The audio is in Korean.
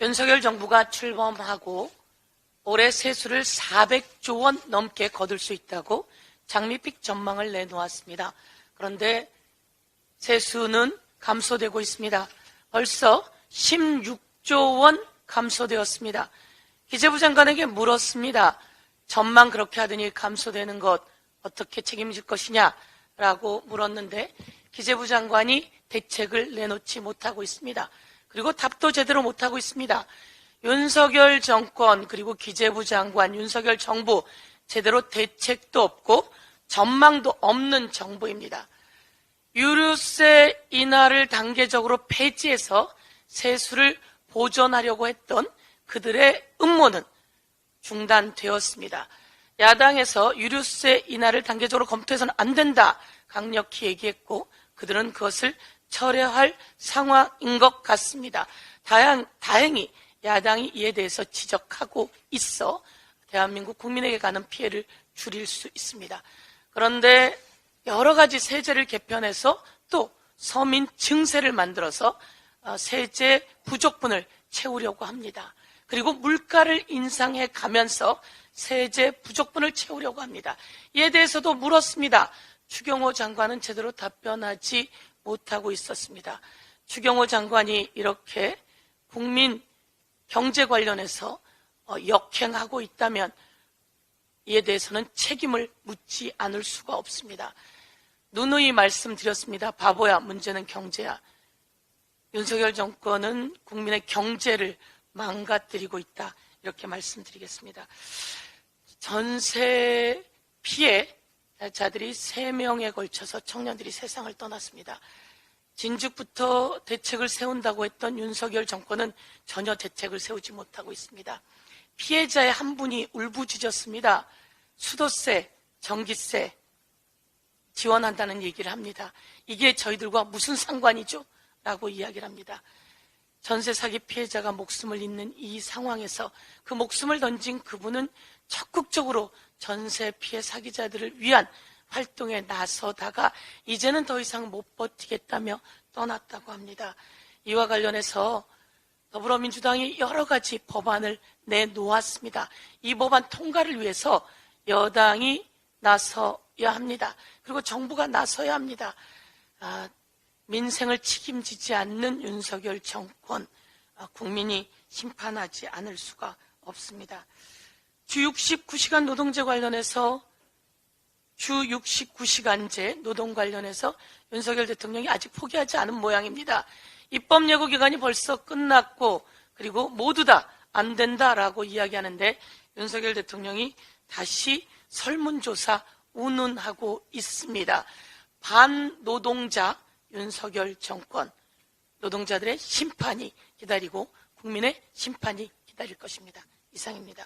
윤석열 정부가 출범하고 올해 세수를 400조 원 넘게 거둘 수 있다고 장밋빛 전망을 내놓았습니다. 그런데 세수는 감소되고 있습니다. 벌써 16조 원 감소되었습니다. 기재부 장관에게 물었습니다. 전망 그렇게 하더니 감소되는 것 어떻게 책임질 것이냐라고 물었는데 기재부 장관이 대책을 내놓지 못하고 있습니다. 그리고 답도 제대로 못하고 있습니다. 윤석열 정권 그리고 기재부 장관, 윤석열 정부 제대로 대책도 없고 전망도 없는 정부입니다. 유류세 인하를 단계적으로 폐지해서 세수를 보존하려고 했던 그들의 음모는 중단되었습니다. 야당에서 유류세 인하를 단계적으로 검토해서는 안 된다 강력히 얘기했고 그들은 그것을 철회할 상황인 것 같습니다. 다행히 야당이 이에 대해서 지적하고 있어 대한민국 국민에게 가는 피해를 줄일 수 있습니다. 그런데 여러 가지 세제를 개편해서 또 서민 증세를 만들어서 세제 부족분을 채우려고 합니다. 그리고 물가를 인상해 가면서 세제 부족분을 채우려고 합니다. 이에 대해서도 물었습니다. 추경호 장관은 제대로 답변하지 못하고 있었습니다. 추경호 장관이 이렇게 국민 경제 관련해서 역행하고 있다면 이에 대해서는 책임을 묻지 않을 수가 없습니다. 누누이 말씀드렸습니다. 바보야, 문제는 경제야. 윤석열 정권은 국민의 경제를 망가뜨리고 있다. 이렇게 말씀드리겠습니다. 전세 피해자들이 3명에 걸쳐서 청년들이 세상을 떠났습니다. 진즉부터 대책을 세운다고 했던 윤석열 정권은 전혀 대책을 세우지 못하고 있습니다. 피해자의 한 분이 울부짖었습니다. 수도세, 전기세 지원한다는 얘기를 합니다. 이게 저희들과 무슨 상관이죠? 라고 이야기를 합니다. 전세 사기 피해자가 목숨을 잃는 이 상황에서 그 목숨을 던진 그분은 적극적으로 전세 피해 사기자들을 위한 활동에 나서다가 이제는 더 이상 못 버티겠다며 떠났다고 합니다. 이와 관련해서 더불어민주당이 여러 가지 법안을 내놓았습니다. 이 법안 통과를 위해서 여당이 나서야 합니다. 그리고 정부가 나서야 합니다. 민생을 책임지지 않는 윤석열 정권, 국민이 심판하지 않을 수가 없습니다. 주 69시간 노동제 관련해서 주 69시간제 노동 관련해서 윤석열 대통령이 아직 포기하지 않은 모양입니다. 입법 예고 기간이 벌써 끝났고 그리고 모두 다 안 된다라고 이야기하는데 윤석열 대통령이 다시 설문조사 운운하고 있습니다. 반노동자 윤석열 정권, 노동자들의 심판이 기다리고 국민의 심판이 기다릴 것입니다. 이상입니다.